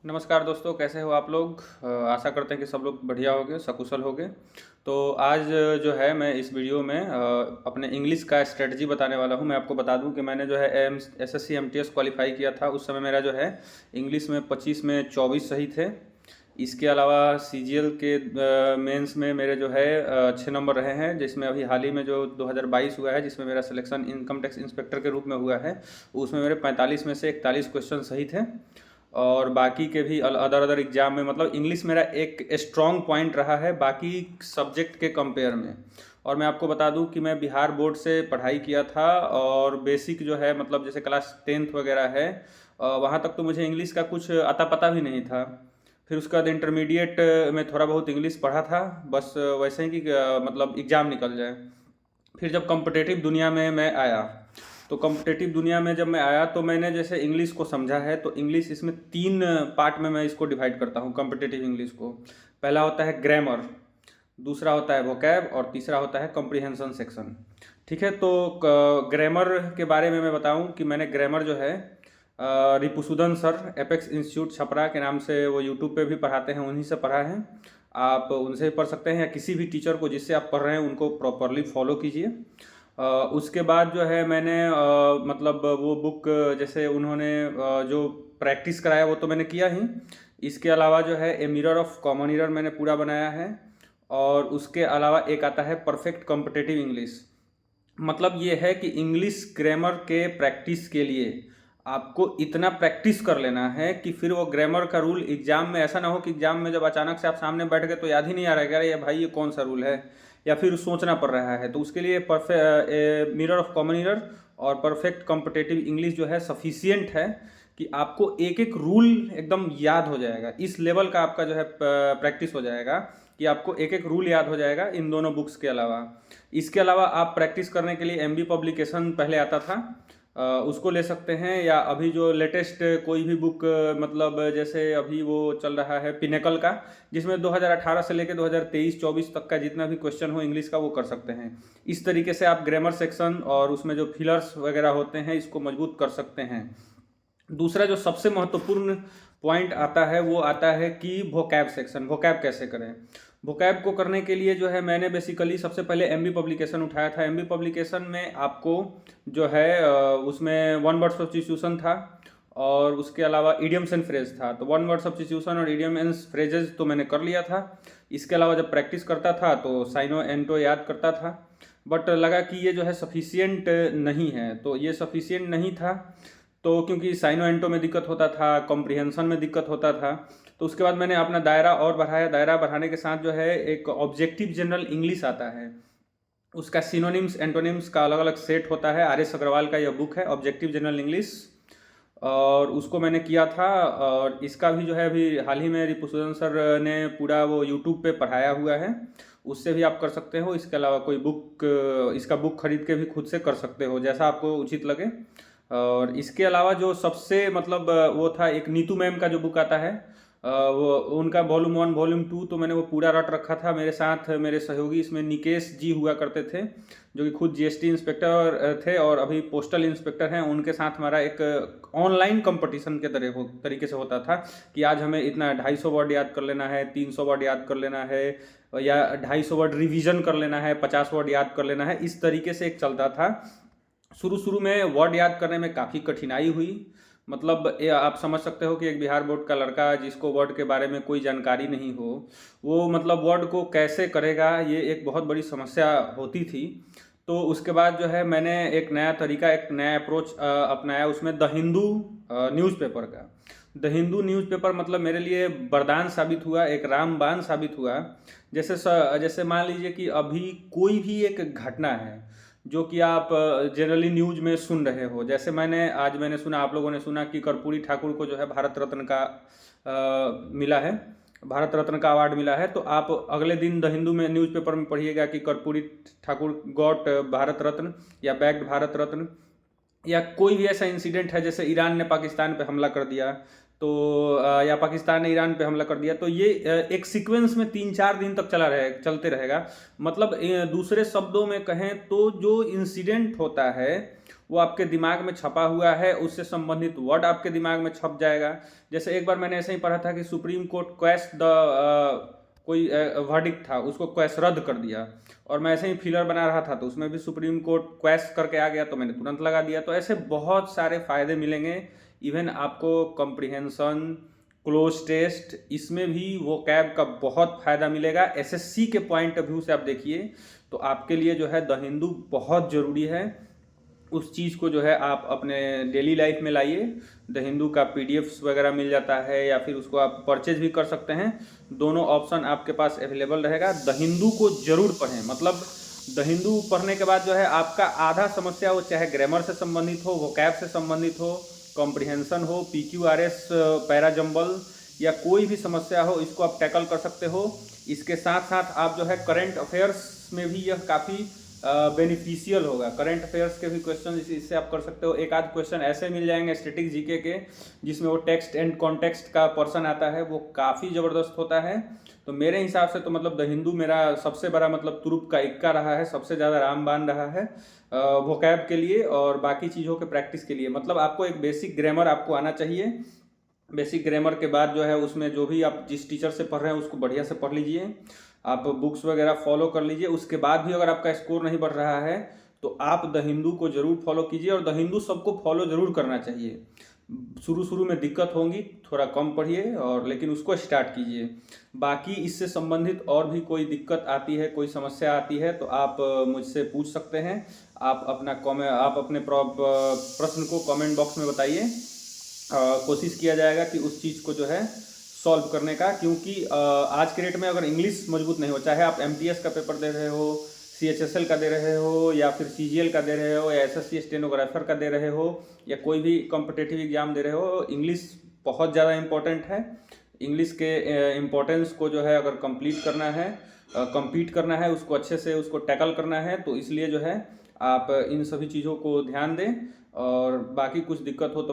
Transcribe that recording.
नमस्कार दोस्तों, कैसे हो आप लोग। आशा करते हैं कि सब लोग बढ़िया होंगे, सकुशल होंगे। तो आज जो है मैं इस वीडियो में अपने इंग्लिश का स्ट्रेटजी बताने वाला हूं। मैं आपको बता दूं कि मैंने जो है एसएससी एमटीएस क्वालिफाई किया था। उस समय मेरा जो है इंग्लिश में 25 में 24 सही थे। इसके अलावा सीजीएल के मेंस में मेरे जो है 6 नंबर रहे हैं, जिसमें अभी हाल ही में जो 2022 हुआ है, जिसमें मेरा सिलेक्शन इनकम टैक्स इंस्पेक्टर के रूप में हुआ है, उसमें मेरे 45 में से 41 क्वेश्चन सही थे। और बाकी के भी अदर अदर एग्जाम में मतलब इंग्लिश मेरा एक स्ट्रॉन्ग पॉइंट रहा है बाकी सब्जेक्ट के कंपेयर में। और मैं आपको बता दूं कि मैं बिहार बोर्ड से पढ़ाई किया था, और बेसिक जो है मतलब जैसे क्लास 10th वगैरह है, वहाँ तक तो मुझे इंग्लिश का कुछ अता पता भी नहीं था। फिर उसके बाद इंटरमीडिएट में थोड़ा बहुत इंग्लिश पढ़ा था, बस वैसे ही कि मतलब एग्ज़ाम निकल जाए। फिर जब कॉम्पिटेटिव दुनिया में मैं आया, तो कॉम्पिटेटिव दुनिया में जब मैं आया तो मैंने जैसे इंग्लिश को समझा है, तो इंग्लिश इसमें 3 पार्ट में मैं इसको डिवाइड करता हूँ कॉम्पिटेटिव इंग्लिश को। पहला होता है ग्रामर, दूसरा होता है वोकैब, और तीसरा होता है कॉम्प्रिहेंशन सेक्शन। ठीक है, तो ग्रामर के बारे में मैं बताऊं कि मैंने ग्रामर जो है Ripusudan sir apex institute Chhapra के नाम से वो यूट्यूब पे भी पढ़ाते हैं, उन्हीं से पढ़ा है। आप उनसे भी पढ़ सकते हैं, या किसी भी टीचर को जिससे आप पढ़ रहे हैं उनको प्रॉपरली फॉलो कीजिए। उसके बाद जो है मैंने मतलब वो बुक जैसे उन्होंने जो प्रैक्टिस कराया वो तो मैंने किया ही। इसके अलावा जो है a mirror of common error मैंने पूरा बनाया है। और उसके अलावा एक आता है परफेक्ट कॉम्पिटेटिव इंग्लिश। मतलब ये है कि इंग्लिश ग्रामर के प्रैक्टिस के लिए आपको इतना प्रैक्टिस कर लेना है कि फिर वो ग्रामर का रूल एग्जाम में ऐसा ना हो कि एग्जाम में जब अचानक से आप सामने बैठ गए तो याद ही नहीं आ रहा है कि अरे ये भाई ये कौन सा रूल है, या फिर सोचना पड़ रहा है। तो उसके लिए perfect mirror of common error और परफेक्ट कॉम्पिटेटिव इंग्लिश जो है सफिशियंट है कि आपको एक एक रूल एकदम याद हो जाएगा। इस लेवल का आपका जो है प्रैक्टिस हो जाएगा कि आपको एक एक रूल याद हो जाएगा इन दोनों बुक्स के अलावा। इसके अलावा आप प्रैक्टिस करने के लिए एमबी पब्लिकेशन पहले आता था, उसको ले सकते हैं। या अभी जो लेटेस्ट कोई भी बुक मतलब जैसे अभी वो चल रहा है पिनेकल का, जिसमें 2018 से लेकर 2023-24 तक का जितना भी क्वेश्चन हो इंग्लिश का वो कर सकते हैं। इस तरीके से आप ग्रामर सेक्शन और उसमें जो फिलर्स वगैरह होते हैं इसको मजबूत कर सकते हैं। दूसरा जो सबसे महत्वपूर्ण पॉइंट आता है वो आता है कि वोकैब सेक्शन, वोकैब कैसे करें। वोकैब को करने के लिए जो है मैंने बेसिकली सबसे पहले एमबी पब्लिकेशन उठाया था। एमबी पब्लिकेशन में आपको जो है उसमें वन वर्ड सब्स्टिट्यूशन था, और उसके अलावा इडियम्स एंड फ्रेज था। तो वन वर्ड सब्स्टिट्यूशन और इडियम एंड फ्रेजेस तो मैंने कर लिया था। इसके अलावा जब प्रैक्टिस करता था तो साइनो एंटो याद करता था, बट लगा कि ये जो है सफिशियंट नहीं है। तो ये सफिशियंट नहीं था, तो क्योंकि साइनो एंटो में दिक्कत होता था, कॉम्प्रिहेंशन में दिक्कत होता था। तो उसके बाद मैंने अपना दायरा और बढ़ाया। दायरा बढ़ाने के साथ जो है एक ऑब्जेक्टिव जनरल इंग्लिश आता है, उसका सिनोनिम्स एंटोनिम्स का अलग अलग सेट होता है। आर एस अग्रवाल का यह बुक है ऑब्जेक्टिव जनरल इंग्लिश, और उसको मैंने किया था। और इसका भी जो है अभी हाल ही में रिपुसुदन सर ने पूरा वो यूट्यूब पे पढ़ाया हुआ है, उससे भी आप कर सकते हो। इसके अलावा कोई बुक इसका बुक खरीद के भी खुद से कर सकते हो, जैसा आपको उचित लगे। और इसके अलावा जो सबसे मतलब वो था, एक नीतू मैम का जो बुक आता है, वो उनका वॉल्यूम 1 वॉल्यूम 2 तो मैंने वो पूरा रट रखा था। मेरे साथ मेरे सहयोगी इसमें निकेश जी हुआ करते थे, जो कि खुद जीएसटी इंस्पेक्टर थे और अभी पोस्टल इंस्पेक्टर हैं। उनके साथ हमारा एक ऑनलाइन कंपटीशन के तरीके से होता था कि आज हमें इतना 250 वर्ड याद कर लेना है, 300 वर्ड याद कर लेना है, या 250 वर्ड रिवीजन कर लेना है, 50 वर्ड याद कर लेना है। इस तरीके से एक चलता था। शुरू शुरू में वर्ड याद करने में काफ़ी कठिनाई हुई। मतलब ये आप समझ सकते हो कि एक बिहार बोर्ड का लड़का जिसको वर्ड के बारे में कोई जानकारी नहीं हो, वो मतलब वर्ड को कैसे करेगा, ये एक बहुत बड़ी समस्या होती थी। तो उसके बाद जो है मैंने एक नया तरीका, एक नया अप्रोच अपनाया उसमें, द हिंदू न्यूज़पेपर का। द हिंदू न्यूज़पेपर मतलब मेरे लिए वरदान साबित हुआ, एक रामबाण साबित हुआ। जैसे मान लीजिए कि अभी कोई भी एक घटना है जो कि आप जनरली न्यूज में सुन रहे हो। जैसे मैंने सुना, आप लोगों ने सुना कि कर्पूरी ठाकुर को जो है भारत रत्न का मिला है, भारत रत्न का अवार्ड मिला है। तो आप अगले दिन द हिंदू में न्यूज़पेपर में पढ़िएगा कि कर्पूरी ठाकुर गॉट भारत रत्न, या बैग्ड भारत रत्न। या कोई भी ऐसा इंसिडेंट है जैसे ईरान ने पाकिस्तान पे हमला कर दिया, तो या पाकिस्तान ने ईरान पे हमला कर दिया, तो ये एक सीक्वेंस में 3-4 दिन तक चलते रहेगा। मतलब दूसरे शब्दों में कहें तो जो इंसिडेंट होता है वो आपके दिमाग में छपा हुआ है, उससे संबंधित वर्ड आपके दिमाग में छप जाएगा। जैसे एक बार मैंने ऐसे ही पढ़ा था कि सुप्रीम कोर्ट क्वेश द कोई वर्डिक्ट था, उसको क्वेश रद्द कर दिया, और मैं ऐसे ही फिलर बना रहा था तो उसमें भी सुप्रीम कोर्ट क्वेश करके आ गया, तो मैंने तुरंत लगा दिया। तो ऐसे बहुत सारे फ़ायदे मिलेंगे। इवन आपको कॉम्प्रिहेंशन, क्लोज टेस्ट, इसमें भी वो कैब का बहुत फ़ायदा मिलेगा। एसएससी के पॉइंट ऑफ व्यू से आप देखिए तो आपके लिए जो है द हिंदू बहुत ज़रूरी है। उस चीज़ को जो है आप अपने डेली लाइफ में लाइए। द हिंदू का पीडीएफ्स वगैरह मिल जाता है, या फिर उसको आप परचेज भी कर सकते हैं। दोनों ऑप्शन आपके पास अवेलेबल रहेगा। द हिंदू को जरूर पढ़ें, मतलब द हिंदू पढ़ने के बाद जो है आपका आधा समस्या, वो चाहे ग्रामर से संबंधित हो, वोकैब से संबंधित हो, कॉम्प्रिहेंशन हो, पीक्यूआरएस, पैरा जंबल, या कोई भी समस्या हो, इसको आप टैकल कर सकते हो। इसके साथ साथ आप जो है करंट अफेयर्स में भी यह काफ़ी बेनिफिशियल होगा। करंट अफेयर्स के भी क्वेश्चन इससे आप कर सकते हो। एक आध क्वेश्चन ऐसे मिल जाएंगे स्टैटिक जीके के, जिसमें वो टेक्स्ट एंड कॉन्टेक्स्ट का पर्सन आता है, वो काफ़ी ज़बरदस्त होता है। तो मेरे हिसाब से तो मतलब द हिंदू मेरा सबसे बड़ा मतलब तुरुप का इक्का रहा है, सबसे ज़्यादा रामबाण रहा है वोकैब के लिए और बाकी चीज़ों के प्रैक्टिस के लिए। मतलब आपको एक बेसिक ग्रामर आपको आना चाहिए। बेसिक ग्रामर के बाद जो है उसमें जो भी आप जिस टीचर से पढ़ रहे हैं उसको बढ़िया से पढ़ लीजिए, आप बुक्स वगैरह फॉलो कर लीजिए। उसके बाद भी अगर आपका स्कोर नहीं बढ़ रहा है तो आप द हिंदू को ज़रूर फॉलो कीजिए, और द हिंदू सबको फॉलो ज़रूर करना चाहिए। शुरू में दिक्कत होंगी, थोड़ा कम पढ़िए, और लेकिन उसको स्टार्ट कीजिए। बाकी इससे संबंधित और भी कोई दिक्कत आती है, कोई समस्या आती है, तो आप मुझसे पूछ सकते हैं। आप अपने प्रश्न को कमेंट बॉक्स में बताइए। कोशिश किया जाएगा कि उस चीज़ को जो है सॉल्व करने का, क्योंकि आज के डेट में अगर इंग्लिश मजबूत नहीं हो, चाहे आप एमटीएस का पेपर दे रहे हो, सीएचएसएल का दे रहे हो, या फिर सीजीएल का दे रहे हो, या एसएससी स्टेनोग्राफर का दे रहे हो, या कोई भी कॉम्पिटिटिव एग्जाम दे रहे हो, इंग्लिश बहुत ज़्यादा इम्पोर्टेंट है। इंग्लिश के इम्पोर्टेंस को जो है अगर कंप्लीट करना है, compete करना है, उसको अच्छे से उसको टैकल करना है, तो इसलिए जो है आप इन सभी चीज़ों को ध्यान दें। और बाकी कुछ दिक्कत हो तो